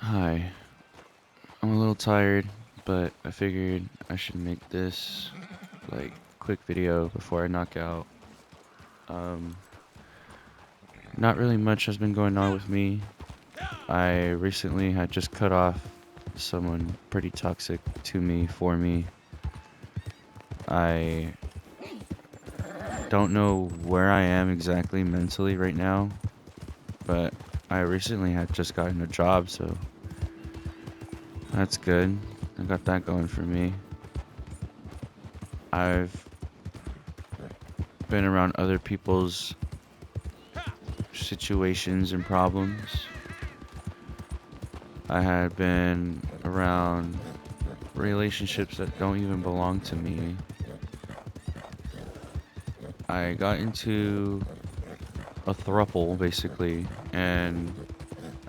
Hi. I'm a little tired, but I figured I should make this quick video before I knock out. Um Not really much has been going on with me. I recently had just cut off someone pretty toxic to me for me. I don't know where I am exactly mentally right now, but I recently had just gotten a job, so that's good. I got that going for me. I've been around other people's situations and problems. I had been around relationships that don't even belong to me. I got into a throuple basically, and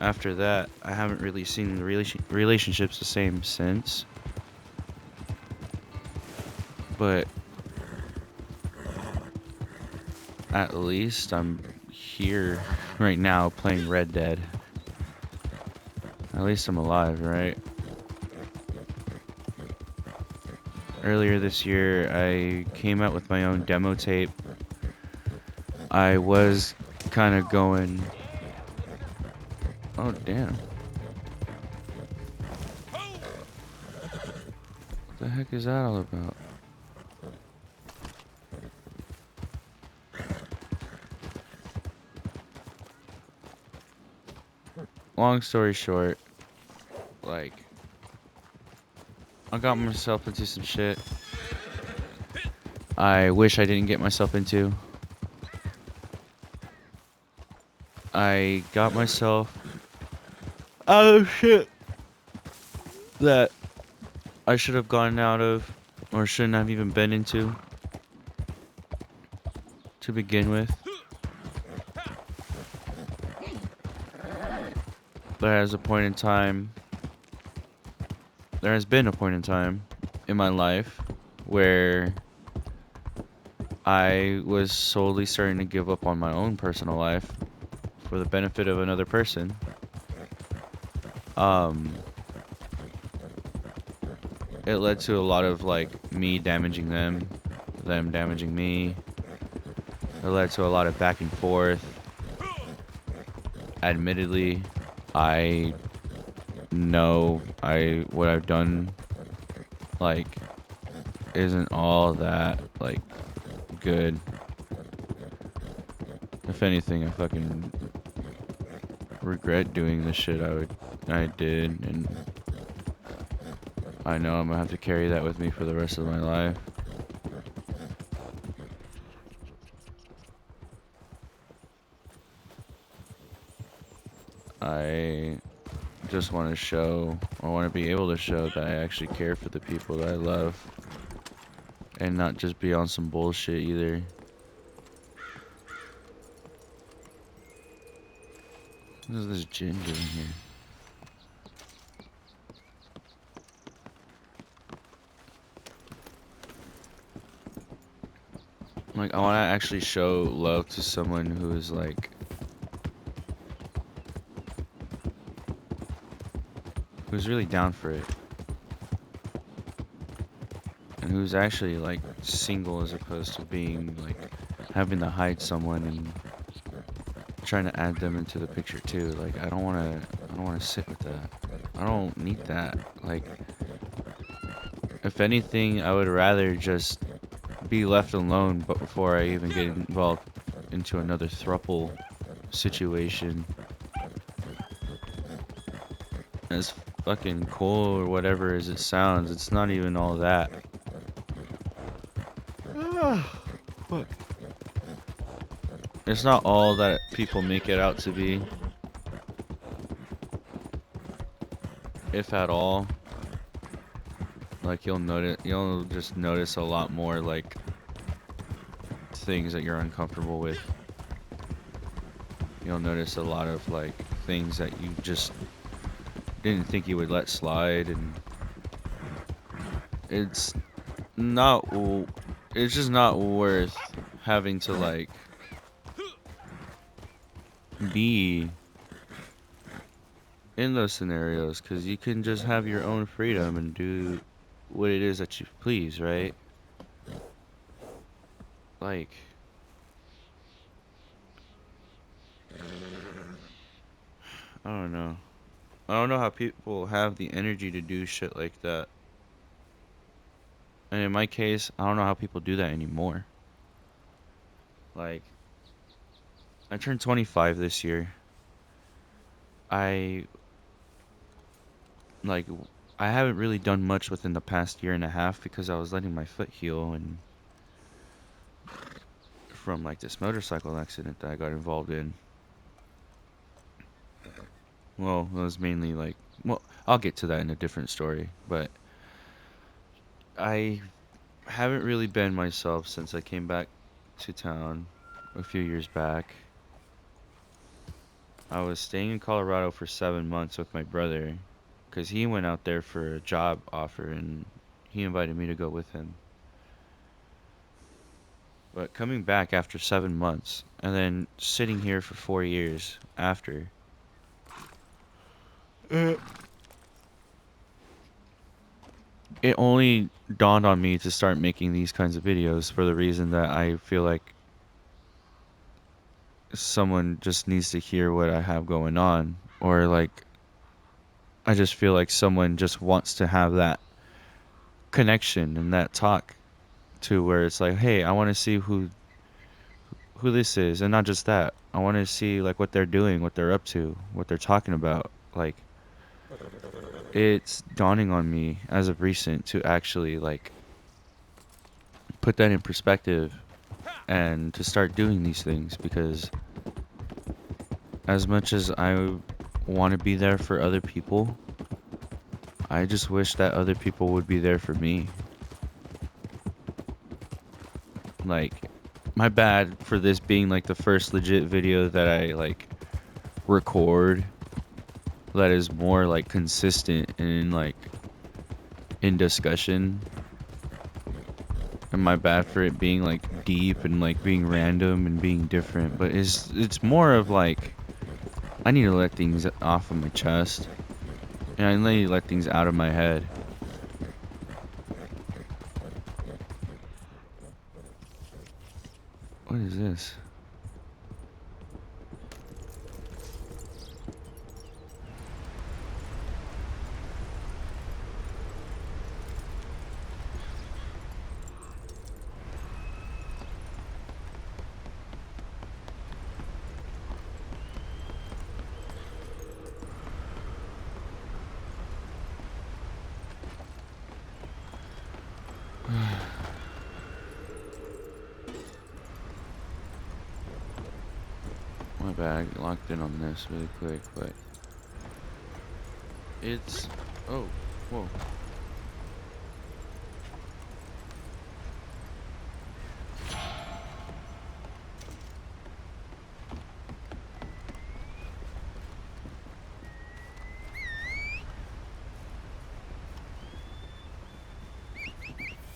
after that, I haven't really seen the relationships the same since. But at least I'm here right now playing Red Dead. At least I'm alive, right? Earlier this year, I came out with my own demo tape. I was kind of going... Oh, damn. What the heck is that all about? Long story short, like, I got myself into some shit I wish I didn't get myself into. I got myself out of shit that I should have gotten out of, or shouldn't have even been into to begin with. There has been a point in time in my life where I was solely starting to give up on my own personal life for the benefit of another person. It led to a lot of me damaging them damaging me. It led to a lot of back and forth. Admittedly, I know what I've done isn't all that good. If anything, I fucking regret doing the shit I did, and I know I'm gonna have to carry that with me for the rest of my life. I just want to be able to show that I actually care for the people that I love, and not just be on some bullshit either. What is this gin doing here? Like, I want to actually show love to someone who is who's really down for it, and who's actually single as opposed to being having to hide someone and trying to add them into the picture too. I don't want to sit with that. I don't need that. If anything, I would rather just be left alone, but before I even get involved into another throuple situation. As fucking cool or whatever as it sounds, it's not even all that. Fuck. It's not all that people make it out to be. If at all. You'll just notice a lot more things that you're uncomfortable with. You'll notice a lot of things that you just didn't think you would let slide, and it's not it's just not worth having to be in those scenarios, because you can just have your own freedom and do what it is that you please, right? Like, I don't know. I don't know how people have the energy to do shit like that. And in my case, I don't know how people do that anymore. Like, I turned 25 this year. I like I haven't really done much within the past year and a half because I was letting my foot heal and from like this motorcycle accident that I got involved in. Well, it was mainly like, well, I'll get to that in a different story, but I haven't really been myself since I came back to town a few years back. I was staying in Colorado for 7 months with my brother because he went out there for a job offer and he invited me to go with him. But coming back after 7 months and then sitting here for 4 years after, it only dawned on me to start making these kinds of videos for the reason that I feel like someone just needs to hear what I have going on, or like I just feel like someone just wants to have that connection and that talk to where it's like, hey, I want to see who this is, and not just that. I want to see like what they're doing, what they're up to, what they're talking about. Like, it's dawning on me as of recent to actually like put that in perspective and to start doing these things, because as much as I want to be there for other people, I just wish that other people would be there for me. Like, my bad for this being like the first legit video that I like record that is more like consistent and like in discussion. And my bad for it being like deep and like being random and being different, but it's more of like I need to let things off of my chest and I need to let things out of my head. What is this? My bad, I got locked in on this really quick, but it's oh, whoa.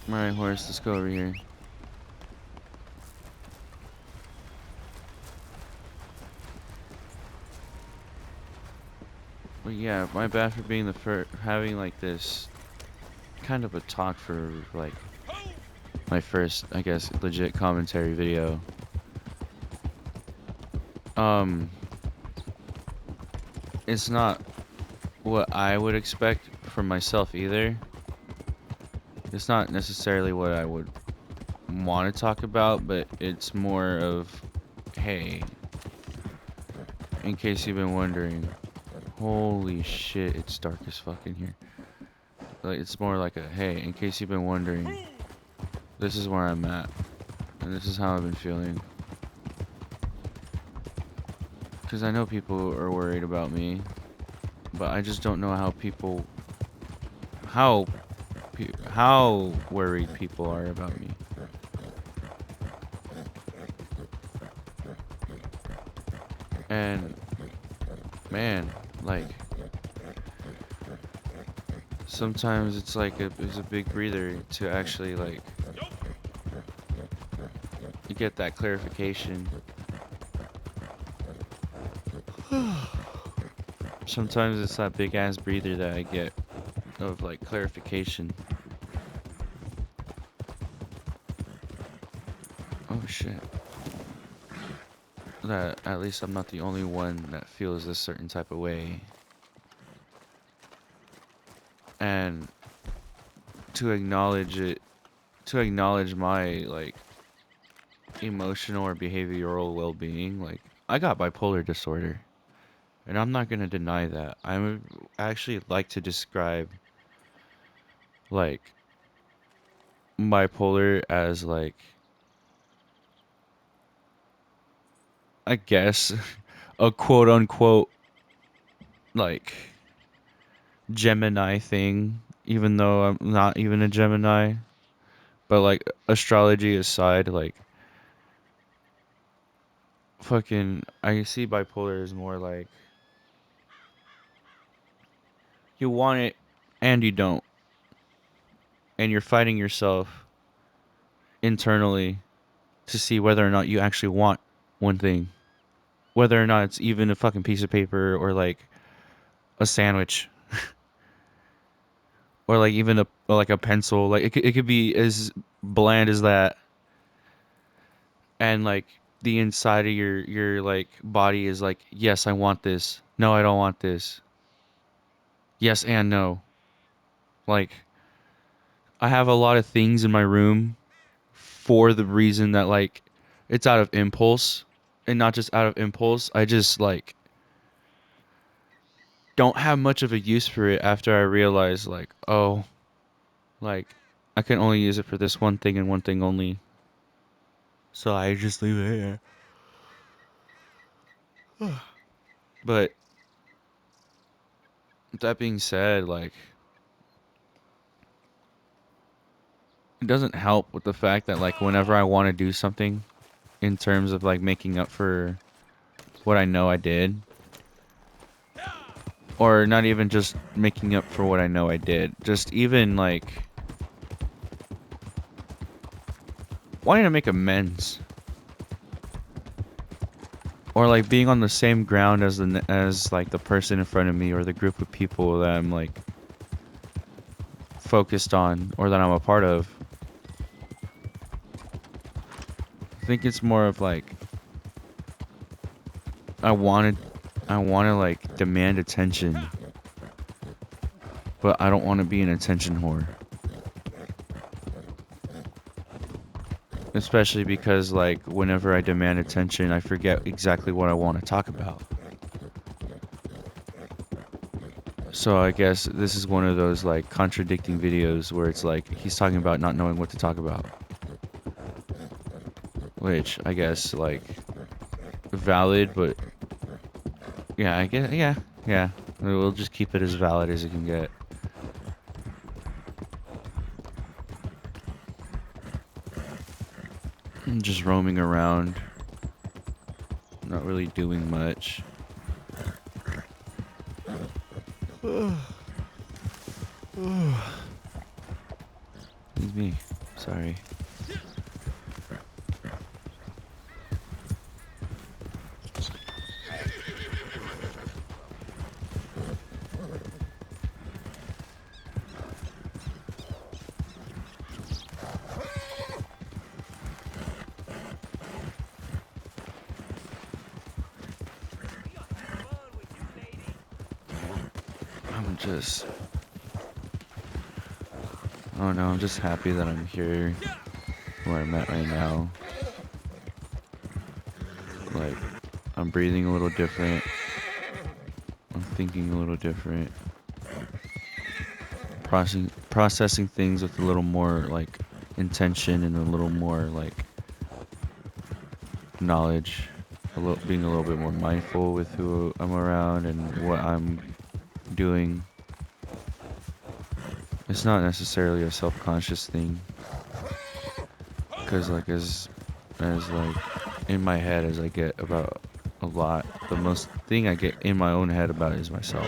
Alright, horse, let's go over here. Well, yeah, my bad for being the first, having like this kind of a talk for like my first, I guess, legit commentary video. Um, it's not what I would expect from myself either. It's not necessarily what I would want to talk about, but it's more of, hey, in case you've been wondering, holy shit, it's dark as fuck in here. Like, it's more like a, hey, in case you've been wondering, this is where I'm at, and this is how I've been feeling. Because I know people are worried about me, but I just don't know how people, how worried people are about me. And man, like sometimes it's like it's a big breather to actually like get that clarification. Sometimes it's that big ass breather that I get of like clarification. Oh shit. That at least I'm not the only one that feels this certain type of way. And to acknowledge it, to acknowledge my like emotional or behavioral well-being, like I got bipolar disorder. And I'm not going to deny that. I would actually like to describe like bipolar as like I guess a quote unquote like Gemini thing, even though I'm not even a Gemini. But like astrology aside, like fucking I see bipolar as more like you want it and you don't. And you're fighting yourself internally to see whether or not you actually want one thing. Whether or not it's even a fucking piece of paper or like a sandwich or like even a pencil. Like it could be as bland as that. And like the inside of your like body is like, yes, I want this. No, I don't want this. Yes and no. Like I have a lot of things in my room for the reason that like it's out of impulse, and not just out of impulse. I just like don't have much of a use for it after I realize like, oh, like I can only use it for this one thing and one thing only. So I just leave it here. But that being said, like it doesn't help with the fact that like whenever I want to do something in terms of like making up for what I know I did, or not even just making up for what I know I did, just even like wanting to make amends, or like being on the same ground as as like the person in front of me or the group of people that I'm like focused on or that I'm a part of. I think it's more of like I wanted like demand attention, but I don't want to be an attention whore. Especially because like whenever I demand attention, I forget exactly what I want to talk about. So I guess this is one of those like contradicting videos where it's like he's talking about not knowing what to talk about. Which I guess like valid, but yeah, I guess yeah. We'll just keep it as valid as it can get. I'm just roaming around, not really doing much. It's me. Sorry. I'm just, I don't know, I'm just happy that I'm here where I'm at right now. Like, I'm breathing a little different. I'm thinking a little different. Processing things with a little more, like, intention and a little more, like, knowledge. Being a little bit more mindful with who I'm around and what I'm doing. It's not necessarily a self-conscious thing. Because, like, as like, in my head, as I get about a lot, the most thing I get in my own head about is myself.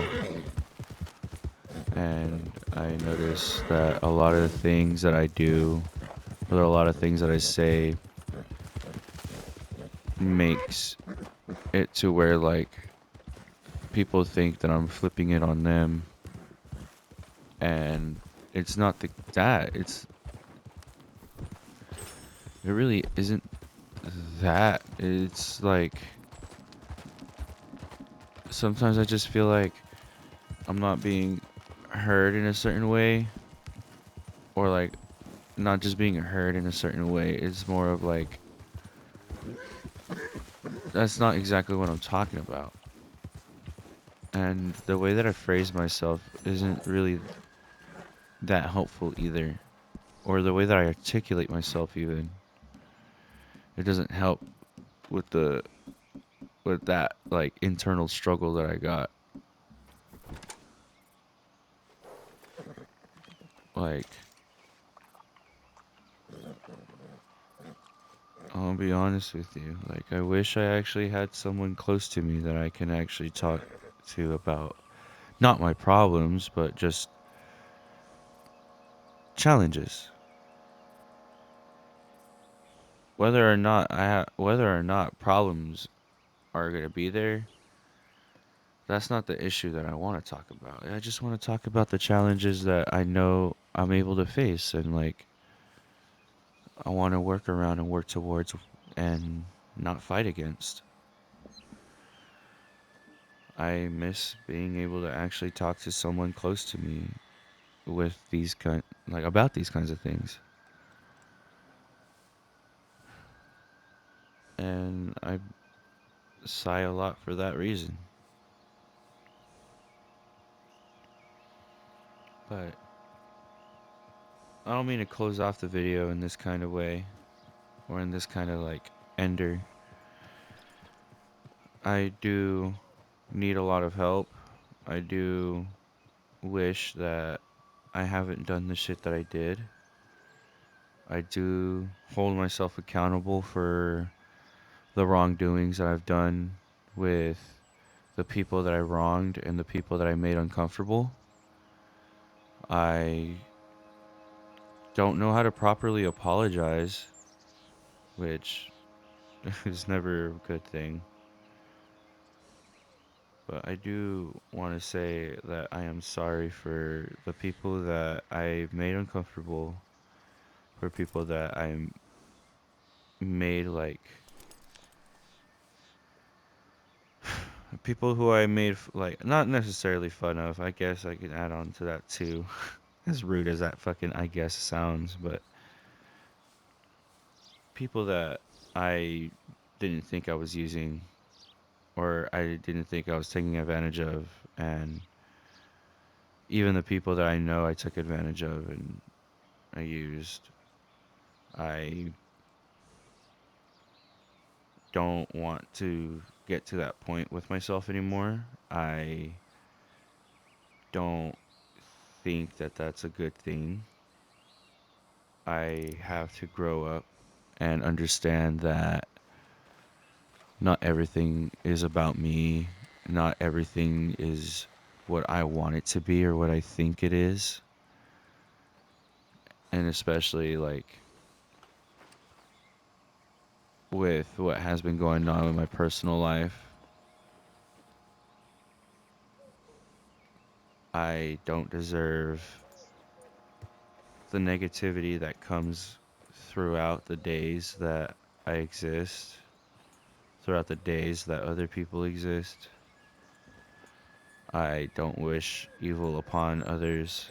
And I notice that a lot of the things that I do, or a lot of things that I say, makes it to where like people think that I'm flipping it on them, and it's not that. It really isn't that. It's like sometimes I just feel like I'm not being heard in a certain way, or like not just being heard in a certain way. It's more of like that's not exactly what I'm talking about. And the way that I phrase myself isn't really that helpful either, or the way that I articulate myself even. It doesn't help with the with that like internal struggle that I got. Like, I'll be honest with you. Like, I wish I actually had someone close to me that I can actually talk to about not my problems, but just challenges. Whether or not problems are gonna be there, that's not the issue that I want to talk about. I just want to talk about the challenges that I know I'm able to face, and like I want to work around and work towards and not fight against. I miss being able to actually talk to someone close to me with about these kinds of things. And I sigh a lot for that reason. But I don't mean to close off the video in this kind of way, or in this kind of like ender. I do need a lot of help. I do wish that I haven't done the shit that I did. I do hold myself accountable for the wrongdoings that I've done with the people that I wronged and the people that I made uncomfortable. I don't know how to properly apologize, which is never a good thing. But I do want to say that I am sorry for the people that I made uncomfortable, for people that I made like people who I made like not necessarily fun of. I guess I can add on to that too. As rude as that fucking I guess sounds, but people that I didn't think I was using, or I didn't think I was taking advantage of, and even the people that I know I took advantage of and I used, I don't want to get to that point with myself anymore. I don't think that that's a good thing. I have to grow up and understand that not everything is about me. Not everything is what I want it to be or what I think it is. And especially like with what has been going on in my personal life, I don't deserve the negativity that comes throughout the days that I exist, throughout the days that other people exist. I don't wish evil upon others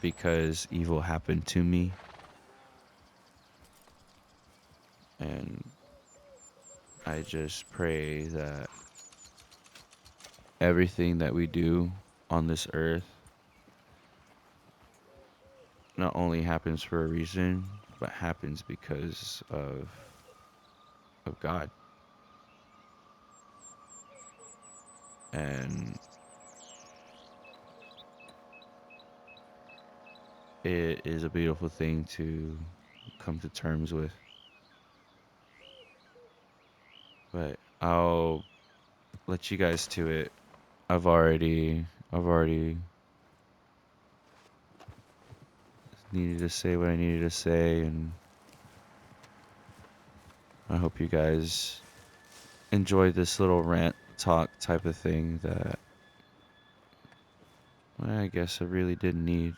because evil happened to me. And I just pray that everything that we do on this earth not only happens for a reason, but happens because of God. And it is a beautiful thing to come to terms with. But I'll let you guys to it. I've already needed to say what I needed to say, and I hope you guys enjoyed this little rant talk type of thing that, well, I guess I really didn't need.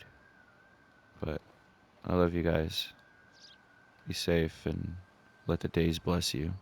But I love you guys. Be safe and let the days bless you.